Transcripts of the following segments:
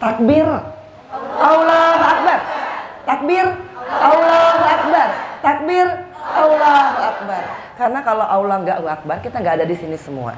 Takbir. Allahu Akbar. Takbir. Allahu Akbar. Takbir. Allahu Akbar. Karena kalau Allah nggak Akbar, kita nggak ada di sini semua.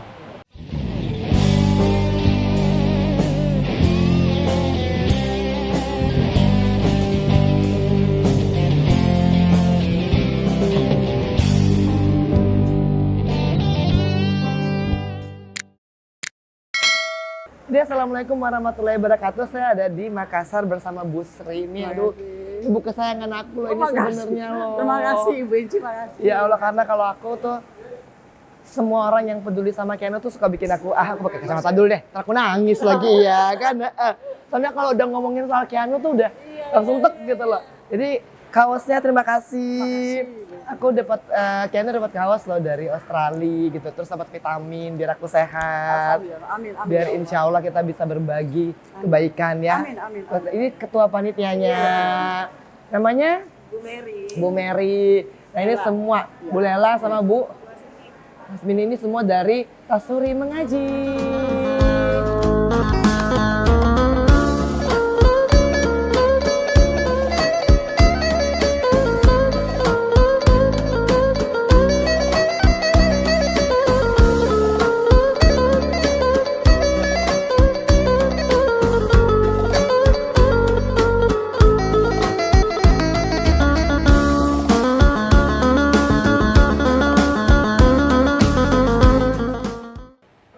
Assalamualaikum warahmatullahi wabarakatuh. Saya ada di Makassar bersama Bu Sri. Ini aduh, ibu kesayangan aku loh ini sebenarnya loh. Terima kasih Ibu Inci, makasih. Ya Allah, karena kalau aku tuh semua orang yang peduli sama Keanu tuh suka bikin aku pakai kacamata dulu deh. Ntar aku nangis lagi ya kan. Soalnya kalau udah ngomongin soal Keanu tuh udah langsung tek gitu loh. Jadi kaosnya terima kasih. Aku dapat Keanu dapat kaos loh dari Australia gitu. Terus dapat vitamin biar aku sehat. Amin, amin. Biar insya Allah kita bisa berbagi kebaikan ya. Amin, amin. Ini ketua panitianya. Namanya Bu Mary. Bu Mary. Nah ini semua Bu Lela sama Bu Hasmin ini semua dari Tasuri Mengaji.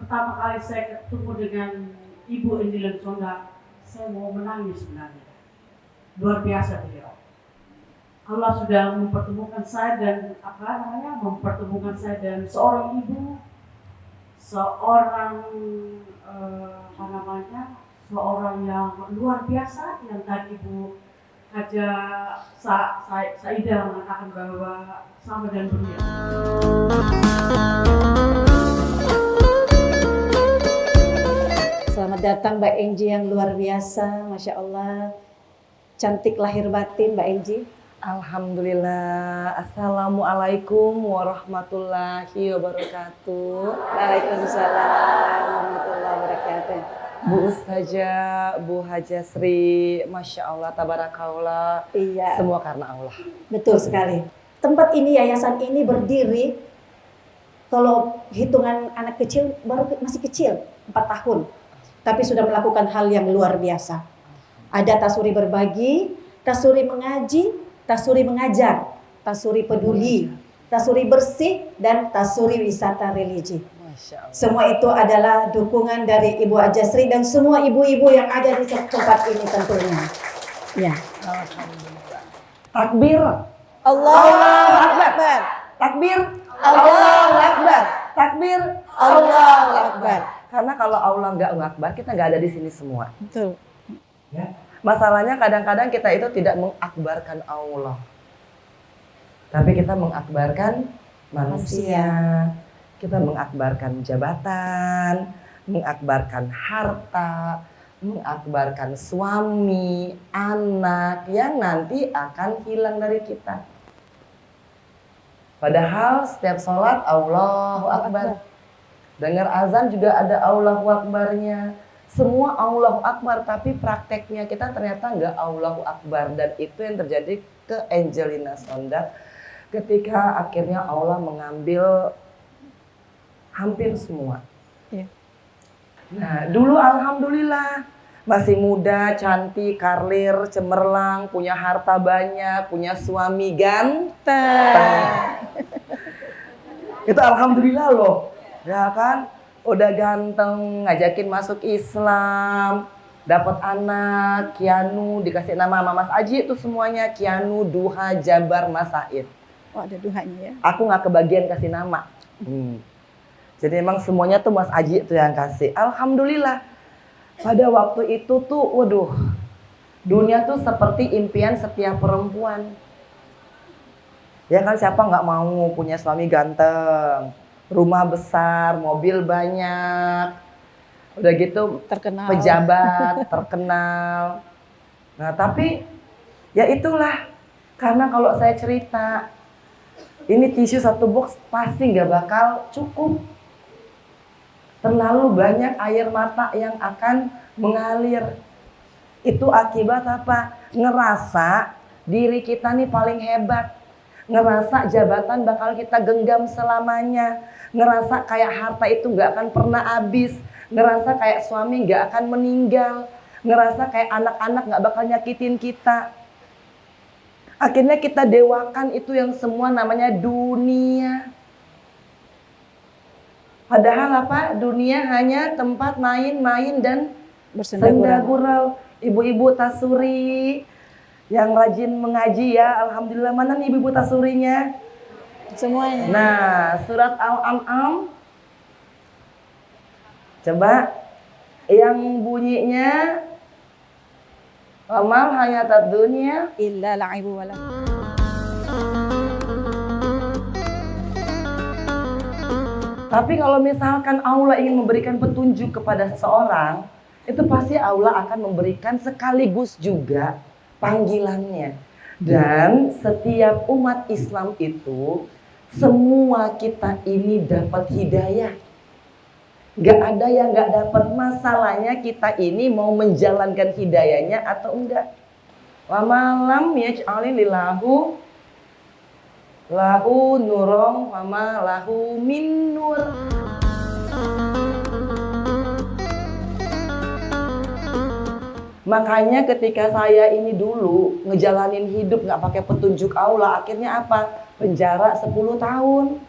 Pertama kali saya ketemu dengan Ibu Endilan Sonda, saya mau menangis sebenarnya. Luar biasa beliau. Allah sudah mempertemukan saya dan mempertemukan saya dan seorang ibu, seorang seorang yang luar biasa yang tadi Bu Haja Saidah mengatakan bahwa sama dan beliau. Selamat datang Mbak Enji yang luar biasa, Masya Allah. Cantik lahir batin Mbak Enji. Alhamdulillah. Assalamualaikum warahmatullahi wabarakatuh. Waalaikumsalam warahmatullahi wabarakatuh. Bu Ustazah, Bu Haja Sri, Masya Allah, Tabarakallah. Iya. Semua karena Allah. Betul sekali. Tempat ini, yayasan ini berdiri, kalau hitungan anak kecil, masih kecil, 4 tahun. Tapi sudah melakukan hal yang luar biasa. Ada Tasuri berbagi, Tasuri mengaji, Tasuri mengajar, Tasuri peduli, Tasuri bersih, dan Tasuri wisata religi. Semua itu adalah dukungan dari Ibu Haja Sri dan semua ibu-ibu yang ada di tempat ini tentunya. Ya. Alhamdulillah. Takbir. Allahu Akbar. Takbir. Allahu Akbar. Takbir. Allahu Akbar. Karena kalau Allah nggak Akbar, kita nggak ada di sini semua. Betul. Ya. Masalahnya kadang-kadang kita itu tidak mengakbarkan Allah. Tapi kita mengakbarkan manusia. Kita mengakbarkan jabatan, mengakbarkan harta, mengakbarkan suami, anak yang nanti akan hilang dari kita. Padahal setiap sholat Allahu Akbar. Dengar azan juga ada Allahu Akbarnya. Semua Allahu Akbar, tapi prakteknya kita ternyata nggak Allahu Akbar. Dan itu yang terjadi ke Angelina Sonda ketika akhirnya Allah mengambil hampir semua. Ya. Nah, dulu alhamdulillah masih muda, cantik, karlir, cemerlang, punya harta banyak, punya suami ganteng. Itu alhamdulillah loh. Ya kan, udah ganteng, ngajakin masuk Islam, dapat anak, Keanu, dikasih nama sama Mas Aji itu semuanya Keanu, Duha, Jabar, Mas Said. Oh, ada duhanya ya. Aku nggak kebagian kasih nama. Jadi emang semuanya tuh Mas Aji tuh yang kasih. Alhamdulillah. Pada waktu itu tuh, waduh, dunia tuh seperti impian setiap perempuan. Ya kan, siapa nggak mau punya suami ganteng, rumah besar, mobil banyak, udah gitu Terkenal. pejabat, terkenal. Nah tapi ya itulah, karena kalau saya cerita, ini tisu 1 box pasti nggak bakal cukup. Terlalu banyak air mata yang akan mengalir. Itu akibat apa? Ngerasa diri kita nih paling hebat. Ngerasa jabatan bakal kita genggam selamanya. Ngerasa kayak harta itu gak akan pernah habis. Ngerasa kayak suami gak akan meninggal. Ngerasa kayak anak-anak gak bakal nyakitin kita. Akhirnya kita dewakan itu yang semua namanya dunia. Padahal apa? Dunia hanya tempat main-main dan senda gurau. Ibu-ibu tasuri yang rajin mengaji ya, alhamdulillah. Mana nih ibu-ibu tasurinya? Semuanya. Nah, surat Al-An'am. Coba yang bunyinya Wamal hayatad dunya Illa la'ibu wala. Tapi kalau misalkan Allah ingin memberikan petunjuk kepada seseorang, itu pasti Allah akan memberikan sekaligus juga panggilannya. Dan setiap umat Islam itu, semua kita ini dapat hidayah. Gak ada yang gak dapat. Masalahnya kita ini mau menjalankan hidayahnya atau enggak. Wa malam yaj'alin lilahu nurong wa ma lahu min nur. Makanya ketika saya ini dulu ngejalanin hidup gak pakai petunjuk Allah, akhirnya apa? Penjara 10 tahun.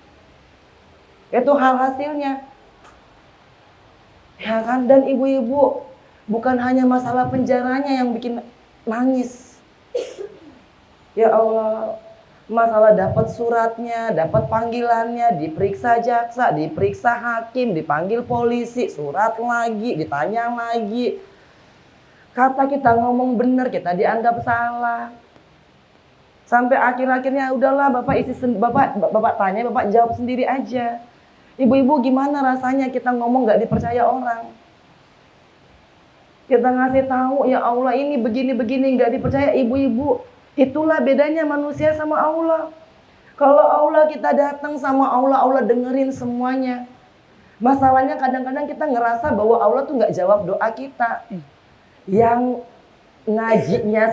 Itu hal hasilnya. Ya kan? Dan ibu-ibu, bukan hanya masalah penjaranya yang bikin nangis. Ya Allah, masalah dapat suratnya, dapat panggilannya, diperiksa jaksa, diperiksa hakim, dipanggil polisi, surat lagi, ditanya lagi. Kata kita ngomong benar, kita dianggap salah. Sampai akhir-akhirnya udahlah bapak tanya, bapak jawab sendiri aja. Ibu-ibu gimana rasanya kita ngomong gak dipercaya orang? Kita ngasih tahu ya Allah ini begini-begini gak dipercaya ibu-ibu. Itulah bedanya manusia sama Allah. Kalau Allah kita datang sama Allah, Allah dengerin semuanya. Masalahnya kadang-kadang kita ngerasa bahwa Allah tuh gak jawab doa kita. Yang ngajinya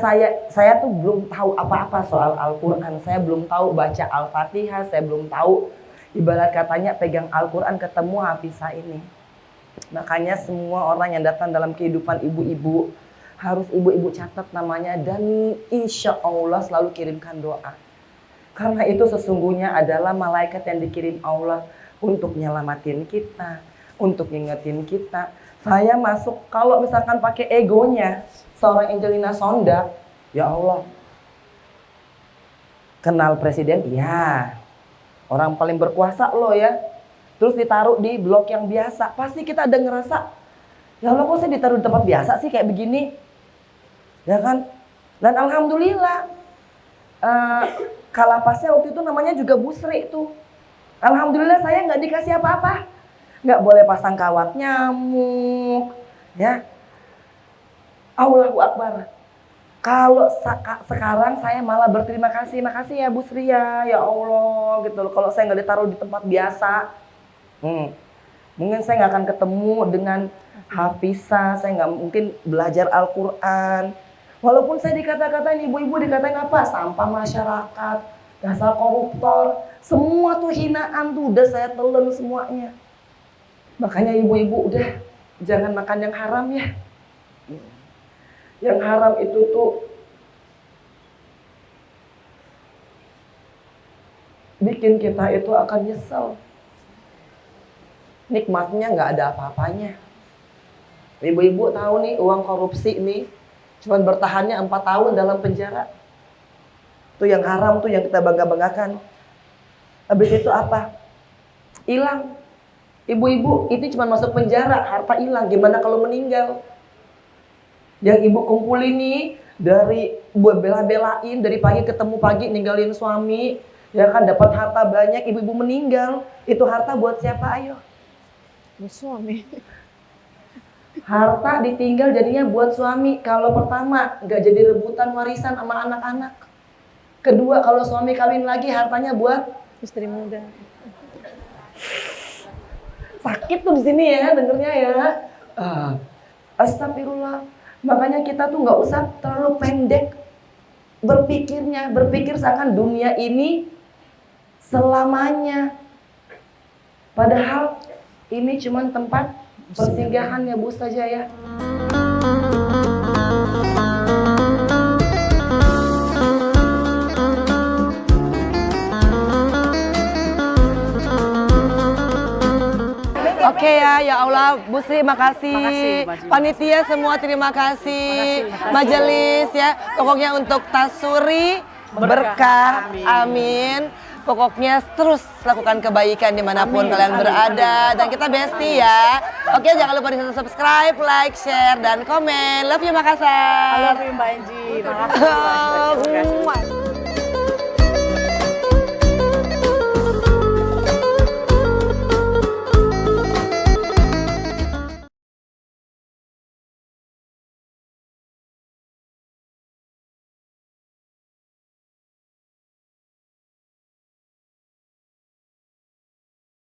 saya tuh belum tahu apa-apa soal Al-Quran. Saya belum tahu baca Al-Fatihah, saya belum tahu ibarat katanya pegang Al-Quran ketemu hafizah ini. Makanya semua orang yang datang dalam kehidupan ibu-ibu harus ibu-ibu catat namanya dan insya Allah selalu kirimkan doa. Karena itu sesungguhnya adalah malaikat yang dikirim Allah untuk nyelamatin kita, untuk ngingetin kita. Saya masuk kalau misalkan pakai egonya seorang Angelina Sonda, ya Allah. Kenal presiden? Iya. Orang paling berkuasa loh ya. Terus ditaruh di blok yang biasa. Pasti kita ada ngerasa, ya Allah kok saya ditaruh di tempat biasa sih kayak begini. Ya kan? Dan alhamdulillah. Kalapasnya waktu itu namanya juga Busri tuh. Alhamdulillah saya nggak dikasih apa-apa. Nggak boleh pasang kawat nyamuk. Ya. Allahu Akbar. Kalau sekarang saya malah berterima kasih, makasih ya Bu Sri ya Allah gitu loh. Kalau saya nggak ditaruh di tempat biasa, mungkin saya nggak akan ketemu dengan hafizah, saya nggak mungkin belajar Al-Quran. Walaupun saya dikata-katain ibu-ibu dikatain apa? Sampah masyarakat, dasar koruptor, semua tuh hinaan tuh udah saya telan semuanya. Makanya ibu-ibu udah jangan makan yang haram ya. Yang haram itu tuh bikin kita itu akan nyesel. Nikmatnya nggak ada apa-apanya. Ibu-ibu tahu nih uang korupsi nih cuma bertahannya 4 tahun dalam penjara. Itu yang haram tuh yang kita bangga-banggakan. Habis itu apa? Hilang. Ibu-ibu itu cuma masuk penjara, harta hilang. Gimana kalau meninggal? Yang ibu kumpulin nih dari buat bela-belain dari pagi ketemu pagi ninggalin suami, ya kan dapat harta banyak, ibu-ibu meninggal, itu harta buat siapa ayo? Buat suami. Harta ditinggal jadinya buat suami. Kalau pertama nggak jadi rebutan warisan sama anak-anak. Kedua kalau suami kawin lagi hartanya buat Istri muda. sakit tuh di sini ya dengernya ya. Astagfirullah. Makanya kita tuh nggak usah terlalu pendek berpikirnya, berpikir seakan dunia ini selamanya. Padahal ini cuma tempat persinggahan ya Bu saja ya. Oke ya Allah, Bu Sri makasih, panitia semua terima kasih, majelis ya, pokoknya untuk Tasuri berkah, amin. Pokoknya terus lakukan kebaikan dimanapun kalian berada, dan kita bestie ya. Oke, jangan lupa di subscribe, like, share, dan komen. Love you Makassar. I love you Mbak Angie. Makasih.